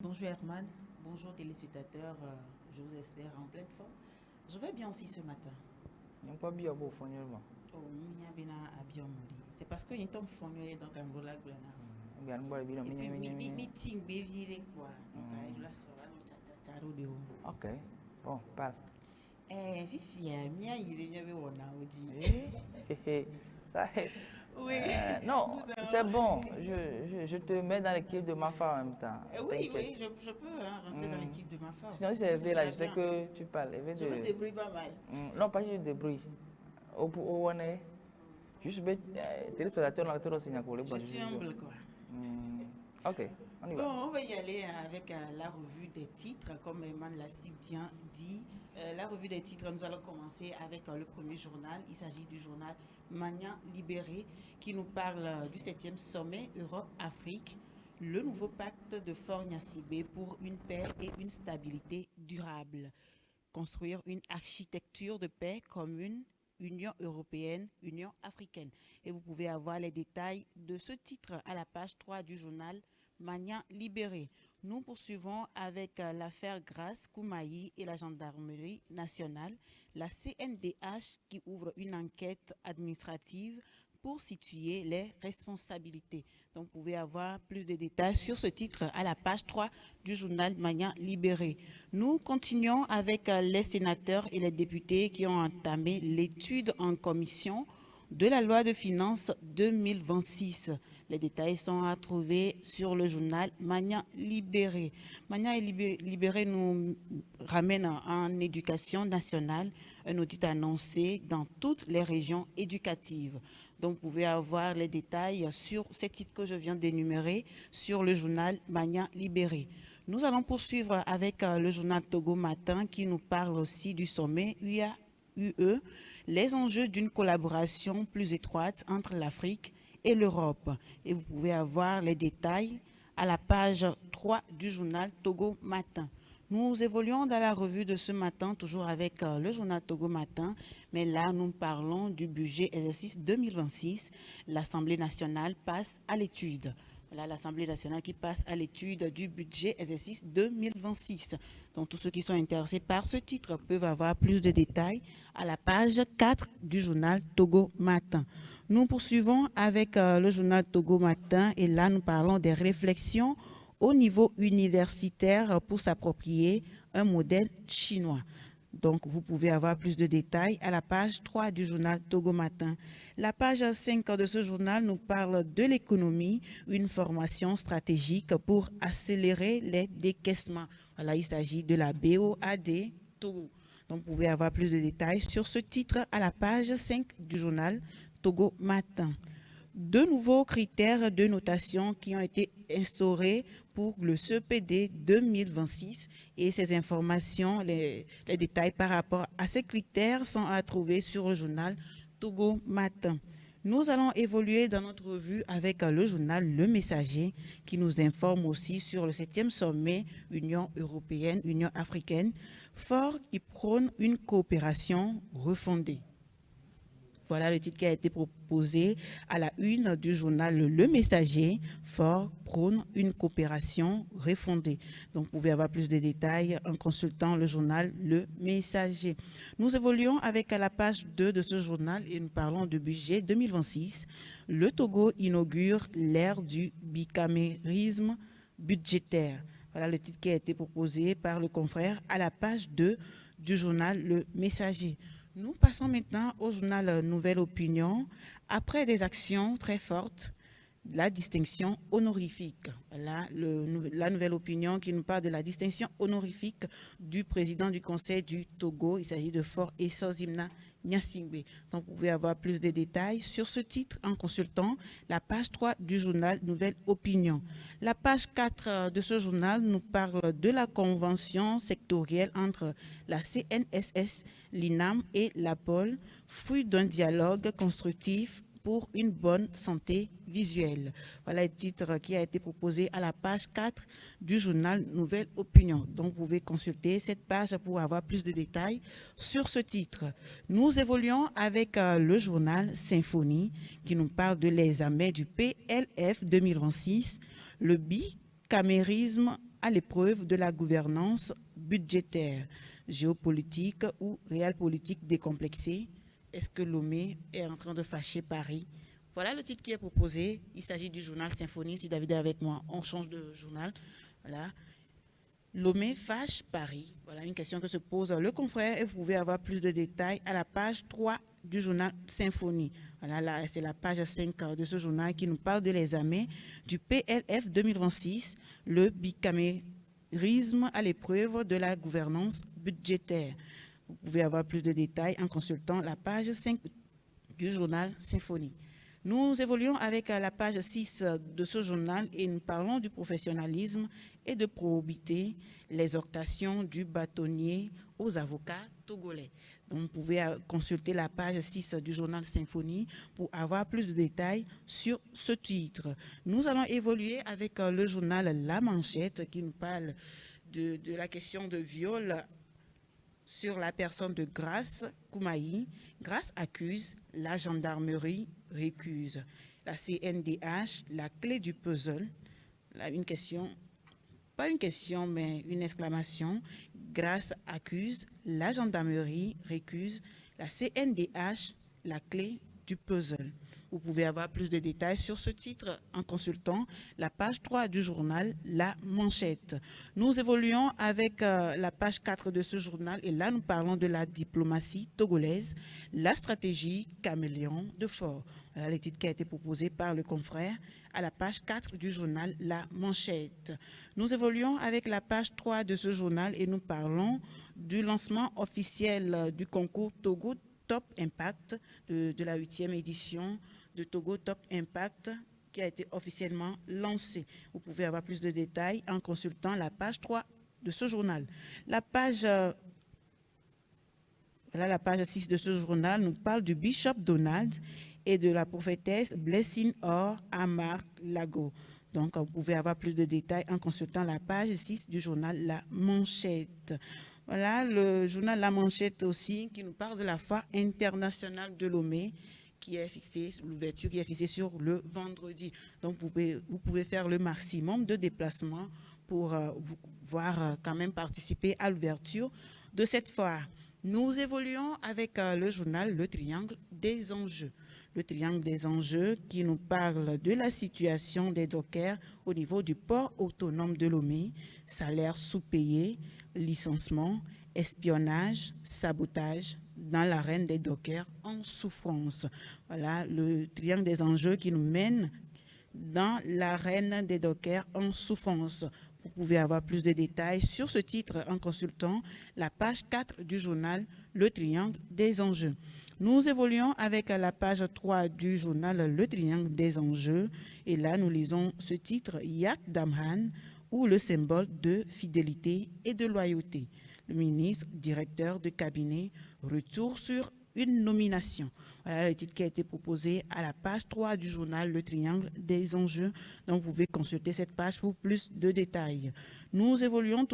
Bonjour Herman, bonjour téléspectateurs, je vous espère en pleine forme. Je vais bien aussi ce matin. Não pode bien beau finalement. Oh, mia bina abion mori. C'est parce que y tombe fonyo donc un rola glana. Bien boy bien Et puis minha. meeting be viré quoi. Donc je la sera no charo de o. Ok. Bon, parle. Fifi mia yire mia be wona oji. Ça est. Oui. Non, c'est bon. Je te mets dans l'équipe de ma femme en même temps. Oui, T'inquiète. oui, je peux rentrer dans l'équipe de ma femme. Sinon, si c'est Ce élevé là, sera je sais bien. que tu parles. Je me débrouille pas mal. Non, pas juste débrouille. Au on est. Juste téléspectateur là, tout le signal pour le Je bon. suis humble quoi. Ok, on y Bon, va. on va y aller avec la revue des titres, comme Eman l'a si bien dit. La revue des titres, nous allons commencer avec le premier journal. Il s'agit du journal Magnan Libéré qui nous parle du 7e sommet Europe-Afrique, le nouveau pacte de Fort Gnassingbé pour une paix et une stabilité durable. Construire une architecture de paix commune, Union européenne, Union africaine. Et vous pouvez avoir les détails de ce titre à la page 3 du journal Magnan Libéré. Nous poursuivons avec l'affaire Grace Koumaï et la gendarmerie nationale, la CNDH qui ouvre une enquête administrative pour situer les responsabilités. Donc, vous pouvez avoir plus de détails sur ce titre à la page 3 du journal Magnan Libéré. Nous continuons avec les sénateurs et les députés qui ont entamé l'étude en commission de la loi de finances 2026. Les détails sont à trouver sur le journal Magnan Libéré. Magnan Libéré nous ramène en éducation nationale un audit annoncé dans toutes les régions éducatives. Donc, vous pouvez avoir les détails sur ces titres que je viens d'énumérer sur le journal Magnan Libéré. Nous allons poursuivre avec le journal Togo Matin qui nous parle aussi du sommet UA-UE, les enjeux d'une collaboration plus étroite entre l'Afrique et l'Europe. Et vous pouvez avoir les détails à la page 3 du journal Togo Matin. Nous évoluons dans la revue de ce matin, toujours avec le journal Togo Matin, mais là, nous parlons du budget exercice 2026. L'Assemblée nationale passe à l'étude. Voilà l'Assemblée nationale qui passe à l'étude du budget exercice 2026. Donc, tous ceux qui sont intéressés par ce titre peuvent avoir plus de détails à la page 4 du journal Togo Matin. Nous poursuivons avec le journal Togo Matin et là, nous parlons des réflexions au niveau universitaire pour s'approprier un modèle chinois. Donc, vous pouvez avoir plus de détails à la page 3 du journal Togo Matin. La page 5 de ce journal nous parle de l'économie, une formation stratégique pour accélérer les décaissements. Voilà, il s'agit de la BOAD Togo. Donc, vous pouvez avoir plus de détails sur ce titre à la page 5 du journal Togo Matin. De nouveaux critères de notation qui ont été instaurés pour le CPD 2026 et ces informations, les détails par rapport à ces critères sont à trouver sur le journal Togo Matin. Nous allons évoluer dans notre revue avec le journal Le Messager qui nous informe aussi sur le 7e sommet Union européenne, Union africaine, fort qui prône une coopération refondée. Voilà le titre qui a été proposé à la une du journal Le Messager. Fort prône une coopération refondée. Donc, vous pouvez avoir plus de détails en consultant le journal Le Messager. Nous évoluons avec la page 2 de ce journal et nous parlons du budget 2026. Le Togo inaugure l'ère du bicamérisme budgétaire. Voilà le titre qui a été proposé par le confrère à la page 2 du journal Le Messager. Nous passons maintenant au journal Nouvelle Opinion. Après des actions très fortes, la distinction honorifique. Voilà la Nouvelle Opinion qui nous parle de la distinction honorifique du président du Conseil du Togo. Il s'agit de Fort Essozimna Gnassingbé. Donc, vous pouvez avoir plus de détails sur ce titre en consultant la page 3 du journal Nouvelle Opinion. La page 4 de ce journal nous parle de la convention sectorielle entre la CNSS, l'INAM et l'APOL, fruit d'un dialogue constructif pour une bonne santé visuelle. Voilà le titre qui a été proposé à la page 4 du journal Nouvelle Opinion. Donc, vous pouvez consulter cette page pour avoir plus de détails sur ce titre. Nous évoluons avec le journal Symphonie qui nous parle de l'examen du PLF 2026, le bicamérisme à l'épreuve de la gouvernance budgétaire, géopolitique ou réalpolitique décomplexée. Est-ce que Lomé est en train de fâcher Paris? Voilà le titre qui est proposé. Il s'agit du journal Symphonie. Si David est avec moi, on change de journal. Voilà. Lomé fâche Paris. Voilà une question que se pose le confrère et vous pouvez avoir plus de détails à la page 3 du journal Symphonie. Voilà, là, c'est la page 5 de ce journal qui nous parle de l'examen du PLF 2026, le bicamérisme à l'épreuve de la gouvernance budgétaire. Vous pouvez avoir plus de détails en consultant la page 5 du journal Symphonie. Nous évoluons avec la page 6 de ce journal et nous parlons du professionnalisme et de probité, l'exhortation du bâtonnier aux avocats togolais. Donc, vous pouvez consulter la page 6 du journal Symphonie pour avoir plus de détails sur ce titre. Nous allons évoluer avec le journal La Manchette qui nous parle de la question de viol sur la personne de Grace Koumaï. Grace accuse, la gendarmerie récuse. La CNDH, la clé du puzzle. Là, une question, pas une question, mais une exclamation. Grace accuse, la gendarmerie récuse. La CNDH, la clé du puzzle. Vous pouvez avoir plus de détails sur ce titre en consultant la page 3 du journal La Manchette. Nous évoluons avec la page 4 de ce journal et là nous parlons de la diplomatie togolaise, la stratégie caméléon de Fort. Voilà le titre qui a été proposé par le confrère à la page 4 du journal La Manchette. Nous évoluons avec la page 3 de ce journal et nous parlons du lancement officiel du concours Togo Top Impact de la 8e édition de Togo Top Impact qui a été officiellement lancé. Vous pouvez avoir plus de détails en consultant la page 3 de ce journal. La page 6 de ce journal nous parle du Bishop Donald et de la prophétesse Blessing Or à Mar-Lago. Donc, vous pouvez avoir plus de détails en consultant la page 6 du journal La Manchette. Voilà le journal La Manchette aussi qui nous parle de la foire internationale de Lomé qui est fixée, l'ouverture qui est fixée sur le vendredi. Donc, vous pouvez faire le maximum de déplacements pour quand même participer à l'ouverture de cette foire. Nous évoluons avec le journal Le Triangle des enjeux. Le Triangle des enjeux qui nous parle de la situation des dockers au niveau du port autonome de Lomé, salaires sous-payés, licenciement, espionnage, sabotage dans l'arène des dockers en souffrance. Voilà le triangle des enjeux qui nous mène dans l'arène des dockers en souffrance. Vous pouvez avoir plus de détails sur ce titre en consultant la page 4 du journal Le Triangle des enjeux. Nous évoluons avec la page 3 du journal Le Triangle des enjeux et là nous lisons ce titre Yak Damhan ou le symbole de fidélité et de loyauté. Le ministre, directeur de cabinet, retour sur une nomination. Voilà le titre qui a été proposé à la page 3 du journal Le Triangle des enjeux. Donc, vous pouvez consulter cette page pour plus de détails. Nous évoluons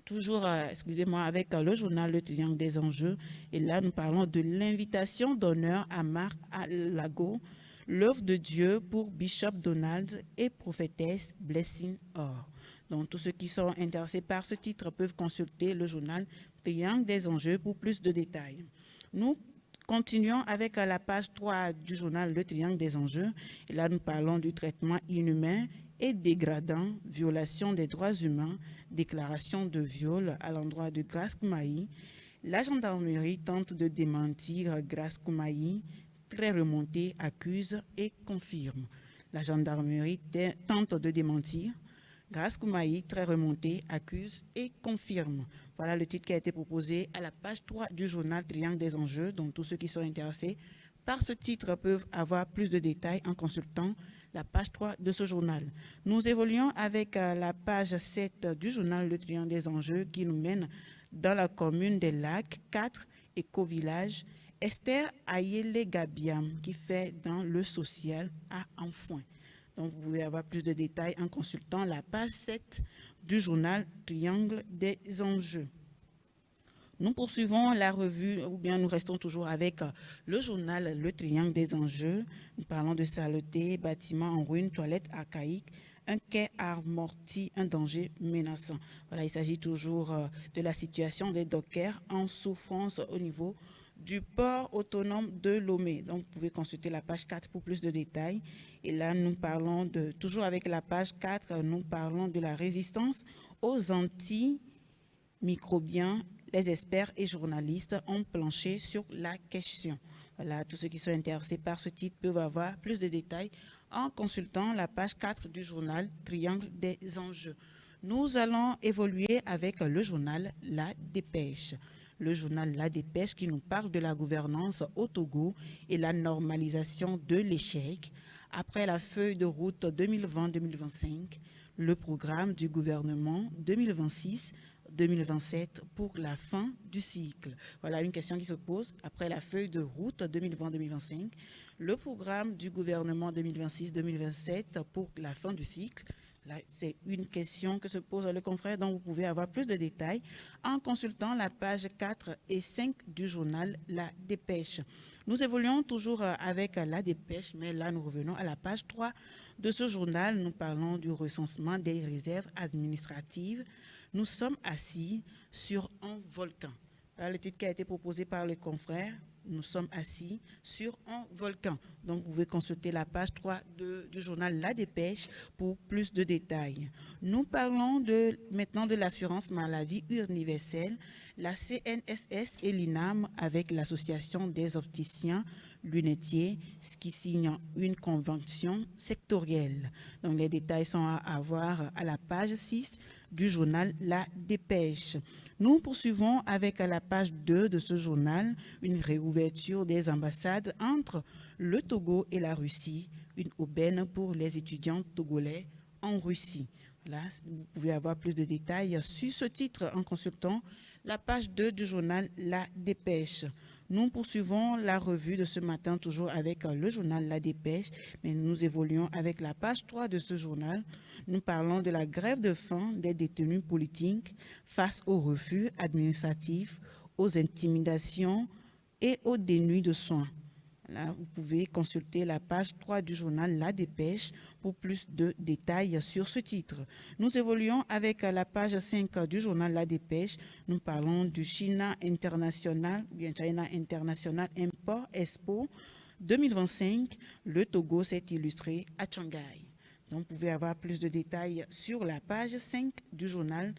toujours avec le journal Le Triangle des enjeux. Et là, nous parlons de l'invitation d'honneur à Mar-a-Lago, l'œuvre de Dieu pour Bishop Donald et prophétesse Blessing Or. Donc, tous ceux qui sont intéressés par ce titre peuvent consulter le journal Triangle des enjeux pour plus de détails. Nous continuons avec la page 3 du journal Le Triangle des enjeux. Et là, nous parlons du traitement inhumain et dégradant, violation des droits humains, déclaration de viol à l'endroit de Grace Koumaï. La gendarmerie tente de démentir Grace Koumaï, très remontée, accuse et confirme. La gendarmerie tente de démentir. Grace Koumaï, très remontée, accuse et confirme. Voilà le titre qui a été proposé à la page 3 du journal Triangle des enjeux. Donc, tous ceux qui sont intéressés par ce titre peuvent avoir plus de détails en consultant la page 3 de ce journal. Nous évoluons avec la page 7 du journal Le Triangle des enjeux qui nous mène dans la commune des Lacs, 4 éco-villages. Esther Ayele-Gabiam qui fait dans le social à Enfouin. Donc, vous pouvez avoir plus de détails en consultant la page 7 du journal Triangle des enjeux. Nous poursuivons la revue, ou bien nous restons toujours avec le journal Le Triangle des enjeux. Nous parlons de saleté, bâtiments en ruine, toilettes archaïques, un quai amortit un danger menaçant. Voilà, il s'agit toujours de la situation des dockers en souffrance au niveau du port autonome de Lomé. Donc, vous pouvez consulter la page 4 pour plus de détails. Et là, nous parlons de, toujours avec la page 4, nous parlons de la résistance aux antimicrobiens. Les experts et journalistes ont planché sur la question. Voilà, tous ceux qui sont intéressés par ce titre peuvent avoir plus de détails en consultant la page 4 du journal Triangle des enjeux. Nous allons évoluer avec le journal La Dépêche. Le journal La Dépêche qui nous parle de la gouvernance au Togo et la normalisation de l'échec. Après la feuille de route 2020-2025, le programme du gouvernement 2026-2027 pour la fin du cycle. Voilà une question qui se pose après la feuille de route 2020-2025, le programme du gouvernement 2026-2027 pour la fin du cycle. C'est une question que se pose le confrère dont vous pouvez avoir plus de détails en consultant la page 4 et 5 du journal La Dépêche. Nous évoluons toujours avec La Dépêche, mais là nous revenons à la page 3 de ce journal. Nous parlons du recensement des réserves administratives. Nous sommes assis sur un volcan. Voilà le titre qui a été proposé par le confrère. Nous sommes assis sur un volcan. Donc, vous pouvez consulter la page 3 du journal La Dépêche pour plus de détails. Nous parlons maintenant de l'assurance maladie universelle, la CNSS et l'INAM avec l'association des opticiens lunetiers, ce qui signe une convention sectorielle. Donc, les détails sont à avoir à la page 6 du journal La Dépêche. Nous poursuivons avec la page 2 de ce journal une réouverture des ambassades entre le Togo et la Russie, une aubaine pour les étudiants togolais en Russie. Là, vous pouvez avoir plus de détails sur ce titre en consultant la page 2 du journal La Dépêche. Nous poursuivons la revue de ce matin toujours avec le journal La Dépêche, mais nous évoluons avec la page 3 de ce journal. Nous parlons de la grève de faim des détenus politiques face aux refus administratifs, aux intimidations et aux dénuis de soins. Là, vous pouvez consulter la page 3 du journal La Dépêche pour plus de détails sur ce titre. Nous évoluons avec la page 5 du journal La Dépêche. Nous parlons du China International Import Expo 2025. Le Togo s'est illustré à Shanghai. Donc, vous pouvez avoir plus de détails sur la page 5 du journal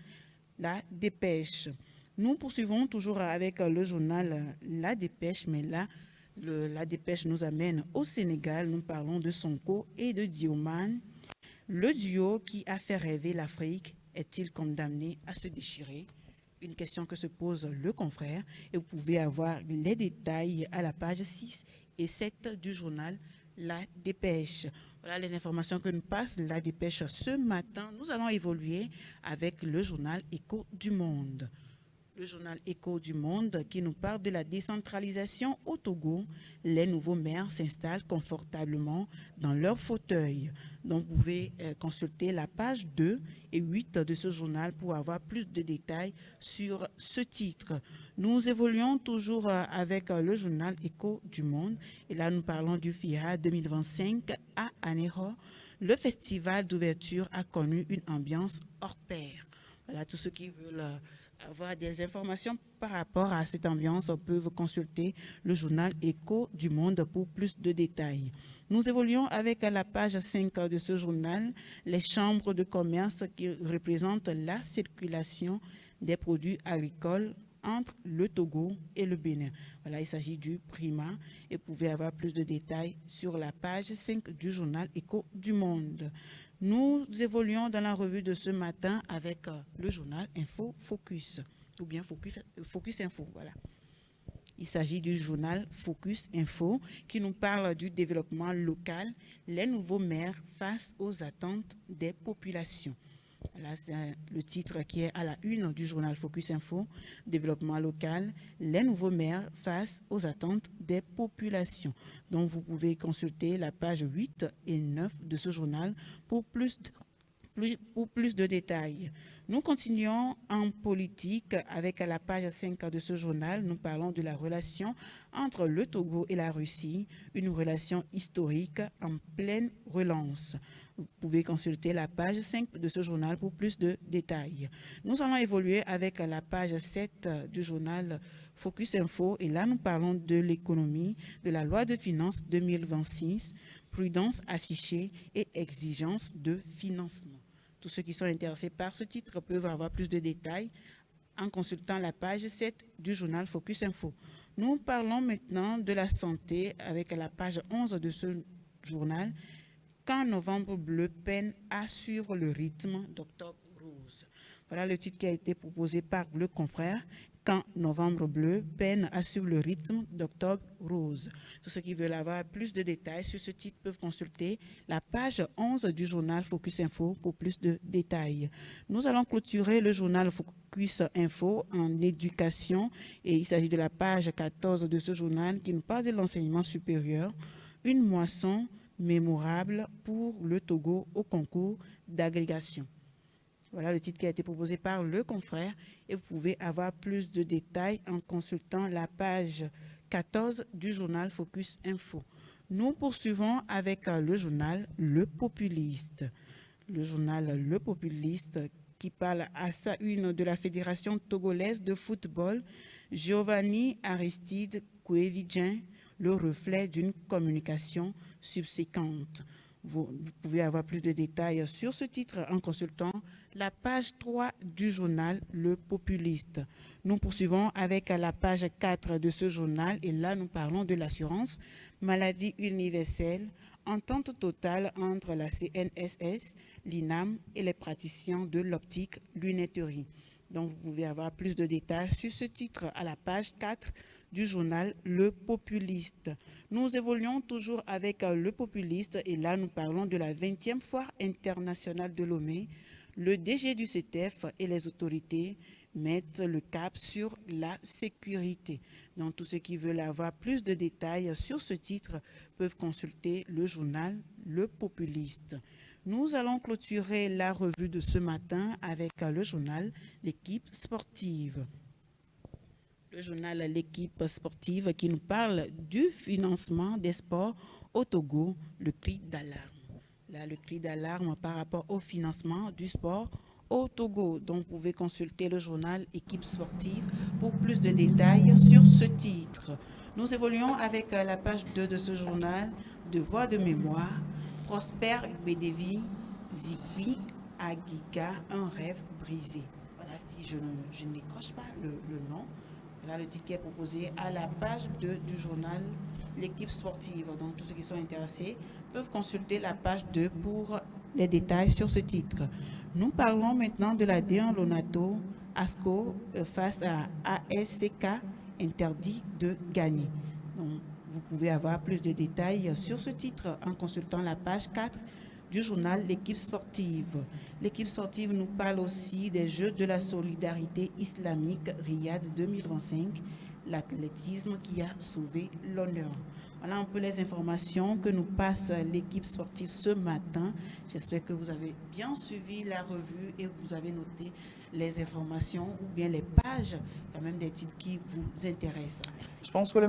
La Dépêche. Nous poursuivons toujours avec le journal La Dépêche, mais là, La Dépêche nous amène au Sénégal. Nous parlons de Sonko et de Diomaye. Le duo qui a fait rêver l'Afrique est-il condamné à se déchirer? Une question que se pose le confrère et vous pouvez avoir les détails à la page 6 et 7 du journal La Dépêche. Voilà les informations que nous passe La Dépêche ce matin. Nous allons évoluer avec le journal Écho du Monde. Le journal Écho du Monde qui nous parle de la décentralisation au Togo. Les nouveaux maires s'installent confortablement dans leur fauteuil. Donc, vous pouvez consulter la page 2 et 8 de ce journal pour avoir plus de détails sur ce titre. Nous évoluons toujours avec le journal Écho du Monde. Et là, nous parlons du FIA 2025 à Anéro. Le festival d'ouverture a connu une ambiance hors pair. Voilà, tous ceux qui veulent avoir des informations par rapport à cette ambiance peuvent consulter le journal Écho du Monde pour plus de détails. Nous évoluons avec la page 5 de ce journal, les chambres de commerce qui représentent la circulation des produits agricoles entre le Togo et le Bénin. Voilà, il s'agit du Prima et vous pouvez avoir plus de détails sur la page 5 du journal Écho du Monde. Nous évoluons dans la revue de ce matin avec le journal Info Focus, ou bien Focus Info, voilà. Il s'agit du journal Focus Info qui nous parle du développement local, les nouveaux maires face aux attentes des populations. Là, c'est le titre qui est à la une du journal Focus Info, développement local, les nouveaux maires face aux attentes des populations. Donc, vous pouvez consulter la page 8 et 9 de ce journal pour plus de détails. Nous continuons en politique avec la page 5 de ce journal. Nous parlons de la relation entre le Togo et la Russie, une relation historique en pleine relance. Vous pouvez consulter la page 5 de ce journal pour plus de détails. Nous allons évoluer avec la page 7 du journal Focus Info et là nous parlons de l'économie, de la loi de finances 2026, prudence affichée et exigence de financement. Tous ceux qui sont intéressés par ce titre peuvent avoir plus de détails en consultant la page 7 du journal Focus Info. Nous parlons maintenant de la santé avec la page 11 de ce journal. Quand Novembre Bleu peine à suivre le rythme d'Octobre Rose. Voilà le titre qui a été proposé par le confrère. Quand Novembre Bleu peine à suivre le rythme d'Octobre Rose. Tous ceux qui veulent avoir plus de détails sur ce titre peuvent consulter la page 11 du journal Focus Info pour plus de détails. Nous allons clôturer le journal Focus Info en éducation et il s'agit de la page 14 de ce journal qui nous parle de l'enseignement supérieur. Une moisson mémorable pour le Togo au concours d'agrégation. Voilà le titre qui a été proposé par le confrère et vous pouvez avoir plus de détails en consultant la page 14 du journal Focus Info. Nous poursuivons avec le journal Le Populiste. Le journal Le Populiste qui parle à sa une de la Fédération togolaise de football, Giovanni Aristide Kouévidjen, le reflet d'une communication subséquente. Vous pouvez avoir plus de détails sur ce titre en consultant la page 3 du journal Le Populiste. Nous poursuivons avec la page 4 de ce journal et là nous parlons de l'assurance maladie universelle, entente totale entre la CNSS, l'INAM et les praticiens de l'optique lunetterie. Donc vous pouvez avoir plus de détails sur ce titre à la page 4 du journal Le Populiste. Nous évoluons toujours avec Le Populiste et là nous parlons de la 20e foire internationale de Lomé. Le DG du CETEF et les autorités mettent le cap sur la sécurité. Donc tous ceux qui veulent avoir plus de détails sur ce titre peuvent consulter le journal Le Populiste. Nous allons clôturer la revue de ce matin avec le journal L'équipe sportive. Le journal L'équipe sportive qui nous parle du financement des sports au Togo, le cri d'alarme. Là, le cri d'alarme par rapport au financement du sport au Togo. Donc, vous pouvez consulter le journal Équipe sportive pour plus de détails sur ce titre. Nous évoluons avec la page 2 de ce journal, de voix de mémoire, Prosper Bédévi, Zikwi, Agiga, un rêve brisé. Voilà, si je n'écorche pas le nom. Voilà le titre qui est proposé à la page 2 du journal L'équipe sportive. Donc, tous ceux qui sont intéressés peuvent consulter la page 2 pour les détails sur ce titre. Nous parlons maintenant de la D1 Lonato ASCO face à ASCK interdit de gagner. Donc, vous pouvez avoir plus de détails sur ce titre en consultant la page 4 du journal L'équipe sportive. L'équipe sportive nous parle aussi des Jeux de la solidarité islamique Riyad 2025, l'athlétisme qui a sauvé l'honneur. Voilà un peu les informations que nous passe l'équipe sportive ce matin. J'espère que vous avez bien suivi la revue et vous avez noté les informations ou bien les pages, quand même des titres qui vous intéressent. Merci. Je pense que le